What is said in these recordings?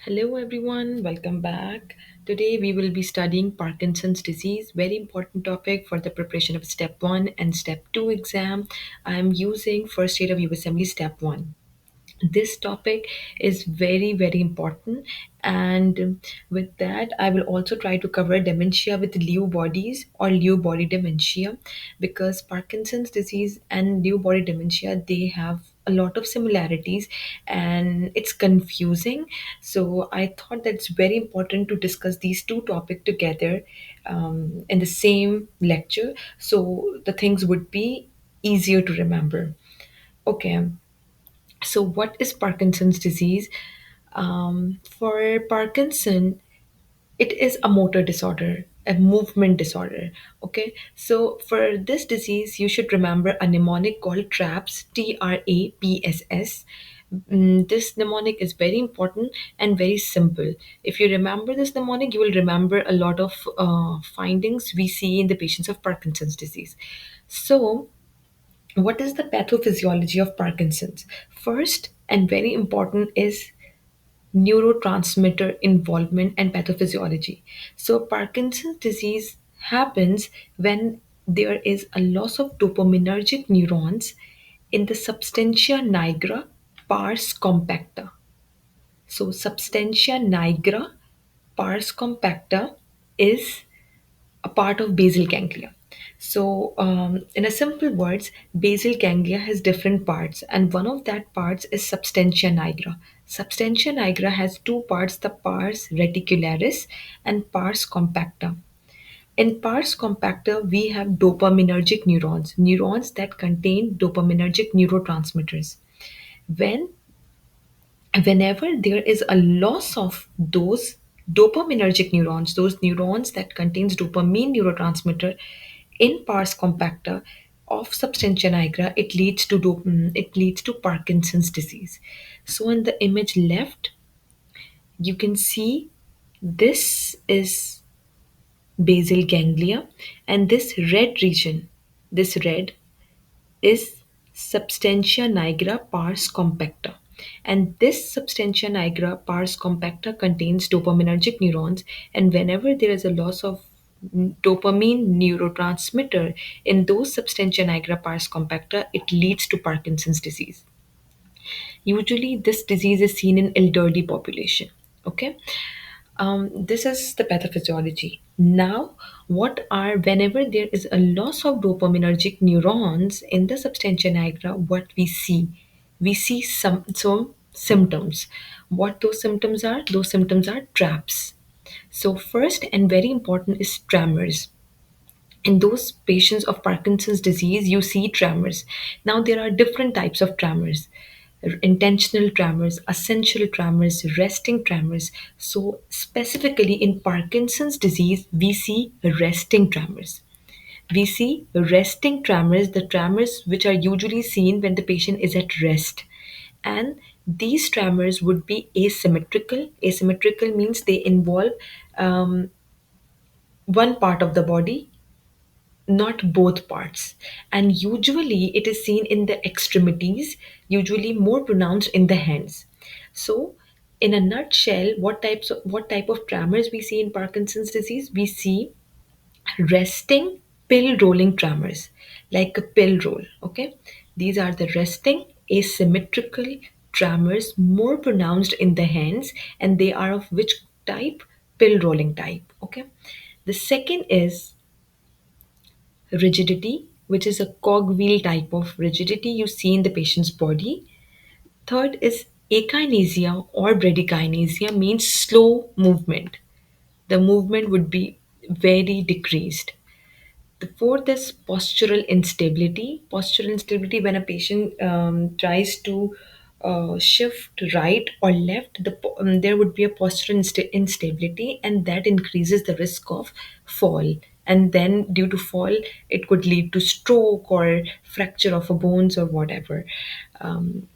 Hello everyone, welcome back. Today we will be studying Parkinson's disease, very important topic for the preparation of step 1 and step 2 exam. I am using first aid of USMLE step 1. This topic is very important, and with that I will also try to cover dementia with Lewy bodies or Lewy body dementia, because Parkinson's disease and Lewy body dementia, they have a lot of similarities and it's confusing. So I thought that it's very important to discuss these two topics together in the same lecture, so the things would be easier to remember. Okay, so, what is Parkinson's disease? For Parkinson, it is a motor disorder, a movement disorder. Okay, so for this disease, you should remember a mnemonic called TRAPS, TRAPSS. This mnemonic is very important and very simple. If you remember this mnemonic, you will remember a lot of findings we see in the patients of Parkinson's disease. So, what is the pathophysiology of Parkinson's? First and very important is neurotransmitter involvement and pathophysiology. So, Parkinson's disease happens when there is a loss of dopaminergic neurons in the substantia nigra pars compacta. So, substantia nigra pars compacta is a part of basal ganglia. So, in a simple words, basal ganglia has different parts, and one of that parts is substantia nigra. Substantia nigra has two parts: the pars reticularis and pars compacta. In pars compacta, we have dopaminergic neurons, neurons that contain dopaminergic neurotransmitters. When Whenever there is a loss of those dopaminergic neurons, those neurons that contains dopamine neurotransmitter in pars compacta of substantia nigra, it leads to Parkinson's disease. So in the image left, you can see this is basal ganglia, and this red is substantia nigra pars compacta. And this substantia nigra pars compacta contains dopaminergic neurons, and whenever there is a loss of dopamine neurotransmitter in those substantia nigra pars compacta, it leads to Parkinson's disease. Usually, this disease is seen in elderly population. Okay, this is the pathophysiology. Now, what are whenever there is a loss of dopaminergic neurons in the substantia nigra, what we see? We see some symptoms. What those symptoms are? Those symptoms are traps. So, first and very important is tremors. In those patients of Parkinson's disease, you see tremors. Now, there are different types of tremors: intentional tremors, essential tremors, resting tremors. So, specifically in Parkinson's disease, we see resting tremors. We see resting tremors, the tremors which are usually seen when the patient is at rest. And these tremors would be asymmetrical. Asymmetrical means they involve um, one part of the body, not both parts. And usually it is seen in the extremities, usually more pronounced in the hands. So, in a nutshell, what type of tremors we see in Parkinson's disease? We see resting pill rolling tremors, like a pill roll. Okay, these are the resting asymmetrical tremors, more pronounced in the hands, and they are of which type? Pill rolling type. Okay, the second is rigidity, which is a cogwheel type of rigidity you see in the patient's body. Third is akinesia or bradykinesia, means slow movement. The movement would be very decreased. The fourth is postural instability. Postural instability, when a patient tries to shift right or left, there would be a postural instability, and that increases the risk of fall. And then, due to fall, it could lead to stroke or fracture of a bones or whatever. Um,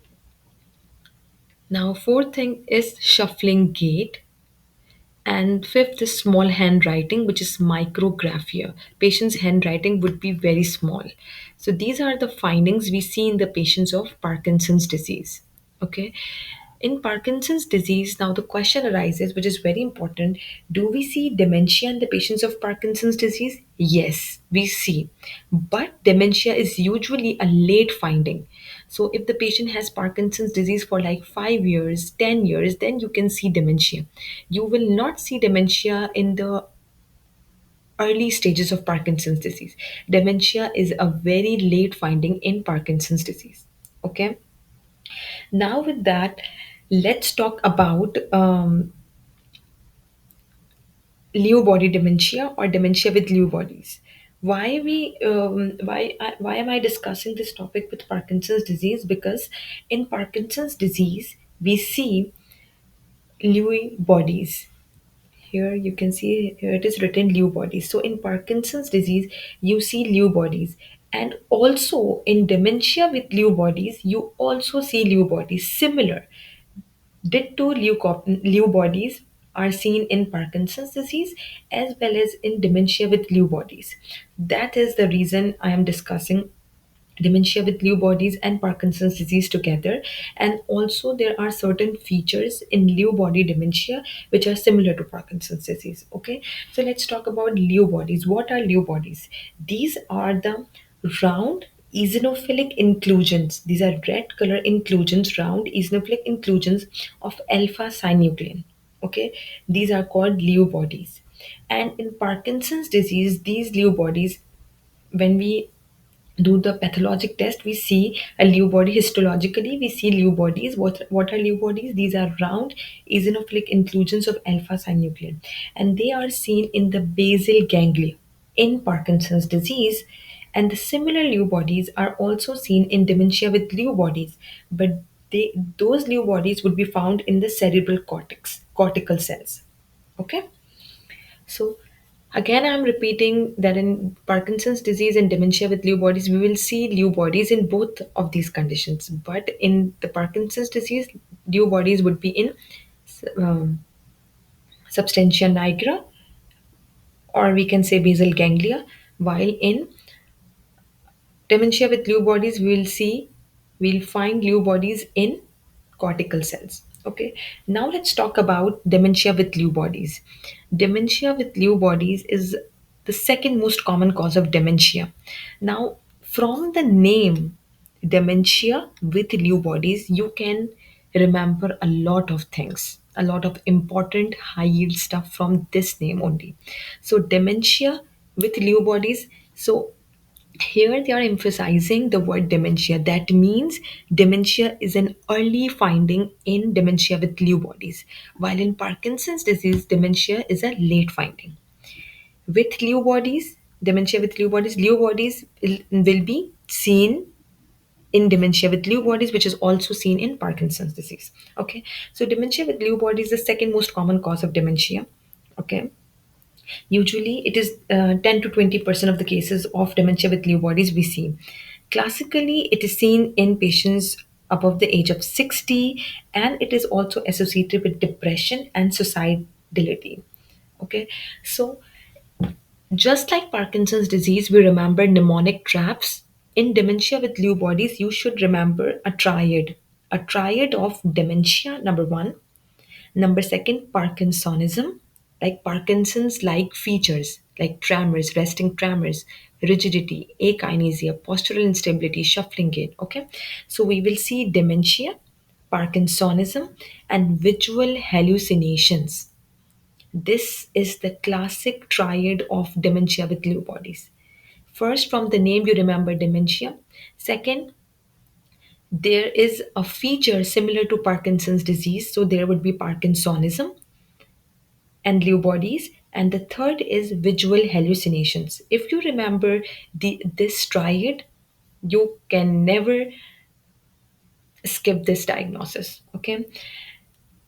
Now, fourth thing is shuffling gait. And fifth is small handwriting, which is micrographia. Patient's handwriting would be very small. So these are the findings we see in the patients of Parkinson's disease. Okay. In Parkinson's disease, now the question arises, which is very important: do we see dementia in the patients of Parkinson's disease? Yes, we see. But dementia is usually a late finding. So, if the patient has Parkinson's disease for like 5 years, 10 years, then you can see dementia. You will not see dementia in the early stages of Parkinson's disease. Dementia is a very late finding in Parkinson's disease. Okay. Now, with that, let's talk about Lewy body dementia or dementia with Lewy bodies. Why am I discussing this topic with Parkinson's disease? Because in Parkinson's disease we see Lewy bodies. Here you can see, here it is written Lewy bodies. So in Parkinson's disease you see Lewy bodies, and also in dementia with Lewy bodies you also see Lewy bodies similar. Ditto Lewy bodies are seen in Parkinson's disease as well as in dementia with Lewy bodies. That is the reason I am discussing dementia with Lewy bodies and Parkinson's disease together. And also, there are certain features in Lewy body dementia which are similar to Parkinson's disease. Okay, so let's talk about Lewy bodies. What are Lewy bodies? These are the round eosinophilic inclusions. These are red color inclusions, round eosinophilic inclusions of alpha synuclein. Okay, these are called Lewy bodies. And in Parkinson's disease, these Lewy bodies, when we do the pathologic test, we see a Lewy body. Histologically, we see Lewy bodies. What are Lewy bodies? These are round eosinophilic inclusions of alpha synuclein, and they are seen in the basal ganglia in Parkinson's disease. And the similar Lewy bodies are also seen in dementia with Lewy bodies, but those Lewy bodies would be found in the cerebral cortex, cortical cells. Okay. So again, I'm repeating that in Parkinson's disease and dementia with Lewy bodies, we will see Lewy bodies in both of these conditions. But in the Parkinson's disease, Lewy bodies would be in um, substantia nigra, or we can say basal ganglia, while in dementia with Lewy bodies, we'll find Lewy bodies in cortical cells. Okay, now let's talk about dementia with Lewy bodies. Dementia with Lewy bodies is the second most common cause of dementia. Now, from the name dementia with Lewy bodies, you can remember a lot of things, a lot of important high yield stuff from this name only. So, dementia with Lewy bodies. So, here they are emphasizing the word dementia. That means dementia is an early finding in dementia with Lewy bodies, while in Parkinson's disease, dementia is a late finding. With Lewy bodies, dementia with Lewy bodies will be seen in dementia with Lewy bodies, which is also seen in Parkinson's disease. Okay, so dementia with Lewy bodies is the second most common cause of dementia. Okay, usually, it is 10 to 20% of the cases of dementia with Lewy bodies we see. Classically, it is seen in patients above the age of 60, and it is also associated with depression and suicidality. Okay, so just like Parkinson's disease, we remember mnemonic traps. In dementia with Lewy bodies, you should remember a triad of dementia, number one. Number second, Parkinsonism, like Parkinson's like features like tremors, resting tremors, rigidity, akinesia, postural instability, shuffling gait. Okay, so we will see dementia, Parkinsonism, and visual hallucinations. This is the classic triad of dementia with Lewy bodies. First, from the name, you remember dementia. Second, there is a feature similar to Parkinson's disease, so there would be Parkinsonism and Lewy bodies. And the third is visual hallucinations. If you remember this triad, you can never skip this diagnosis. Okay.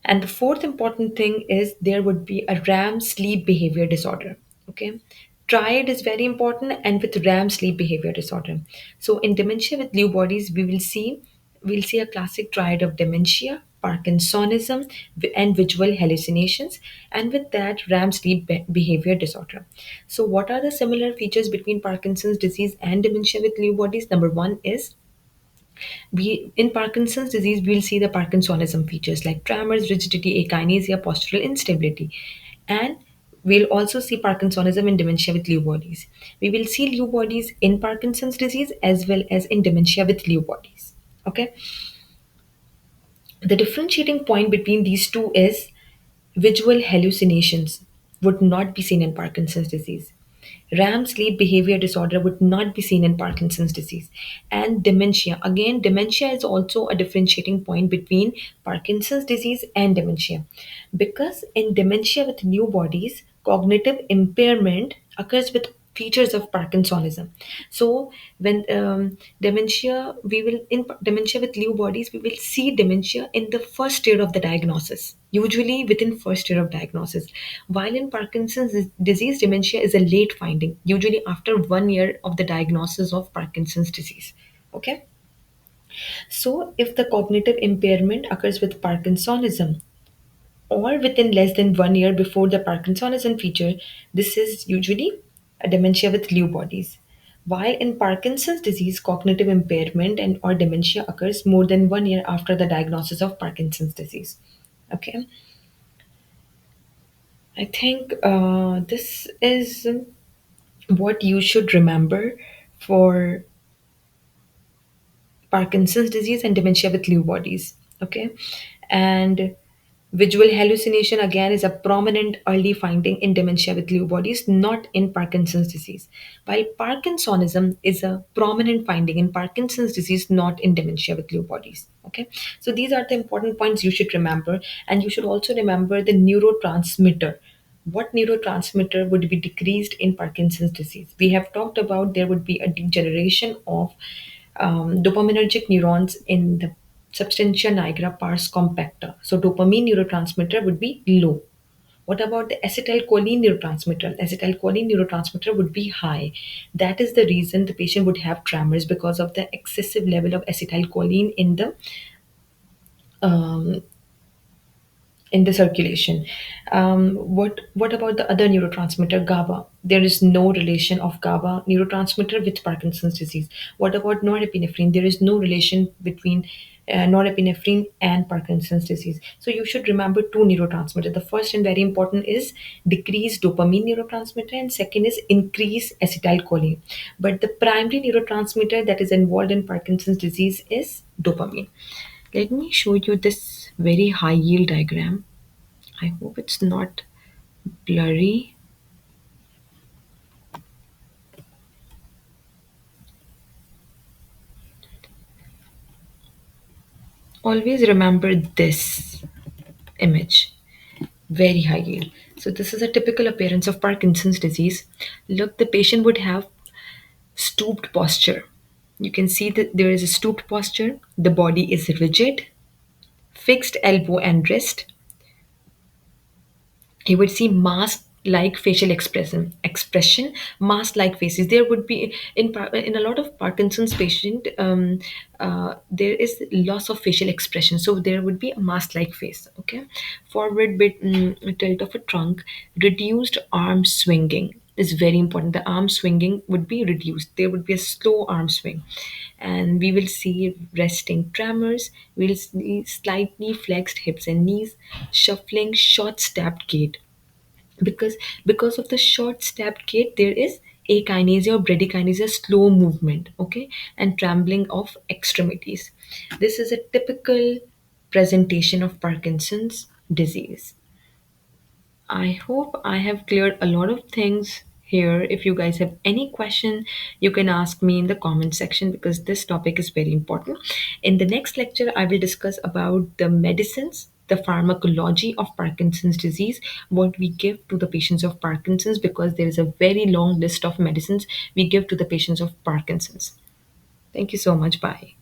And the fourth important thing is there would be a RAM sleep behavior disorder. Okay. Triad is very important, and with RAM sleep behavior disorder. So in dementia with Lewy bodies, we'll see a classic triad of dementia, Parkinsonism, and visual hallucinations, and with that RAM sleep behavior disorder. So what are the similar features between Parkinson's disease and dementia with Lewy bodies? Number one is We in Parkinson's disease, we'll see the Parkinsonism features like tremors, rigidity, akinesia, postural instability, and we'll also see Parkinsonism in dementia with Lewy bodies. We will see Lewy bodies in Parkinson's disease as well as in dementia with Lewy bodies. Okay, the differentiating point between these two is visual hallucinations would not be seen in Parkinson's disease. RAM sleep behavior disorder would not be seen in Parkinson's disease. And dementia. Again, dementia is also a differentiating point between Parkinson's disease and dementia. Because in dementia with new bodies, cognitive impairment occurs with features of Parkinsonism. So when dementia with Lewy bodies, we will see dementia in the first year of the diagnosis, usually within first year of diagnosis. While in Parkinson's disease, dementia is a late finding, usually after 1 year of the diagnosis of Parkinson's disease. Okay. So if the cognitive impairment occurs with Parkinsonism, or within less than 1 year before the Parkinsonism feature, this is usually a dementia with Lewy bodies. While in Parkinson's disease, cognitive impairment and or dementia occurs more than 1 year after the diagnosis of Parkinson's disease. Okay, I think this is what you should remember for Parkinson's disease and dementia with Lewy bodies. Okay, and visual hallucination again is a prominent early finding in dementia with Lewy bodies, not in Parkinson's disease. While Parkinsonism is a prominent finding in Parkinson's disease, not in dementia with Lewy bodies. Okay, so these are the important points you should remember, and you should also remember the neurotransmitter. What neurotransmitter would be decreased in Parkinson's disease? We have talked about there would be a degeneration of dopaminergic neurons in the substantia nigra pars compacta. So dopamine neurotransmitter would be low. What about the acetylcholine neurotransmitter? Acetylcholine neurotransmitter would be high. That is the reason the patient would have tremors because of the excessive level of acetylcholine um, in the circulation. What about the other neurotransmitter, GABA? There is no relation of GABA neurotransmitter with Parkinson's disease. What about norepinephrine? There is no relation between norepinephrine and Parkinson's disease. So you should remember two neurotransmitters. The first and very important is decrease dopamine neurotransmitter, and second is increase acetylcholine. But the primary neurotransmitter that is involved in Parkinson's disease is dopamine. Let me show you this very high yield diagram. I hope it's not blurry. Always remember this image. Very high yield. So this is a typical appearance of Parkinson's disease. Look, the patient would have stooped posture. You can see that there is a stooped posture. The body is rigid, fixed elbow and wrist. You would see mask like facial expression, mask like faces. There would be in a lot of Parkinson's patient, there is loss of facial expression, so there would be a mask like face. Okay, forward bit tilt of a trunk, reduced arm swinging is very important. The arm swinging would be reduced. There would be a slow arm swing, and we will see resting tremors. We'll see slightly flexed hips and knees, shuffling, short stepped gait. Because of the short stepped gait, there is akinesia or bradykinesia, slow movement. Okay, and trembling of extremities. This is a typical presentation of Parkinson's disease. I hope I have cleared a lot of things here. If you guys have any question, you can ask me in the comment section because this topic is very important. In the next lecture, I will discuss about the medicines, the pharmacology of Parkinson's disease, what we give to the patients of Parkinson's, because there is a very long list of medicines we give to the patients of Parkinson's. Thank you so much. Bye.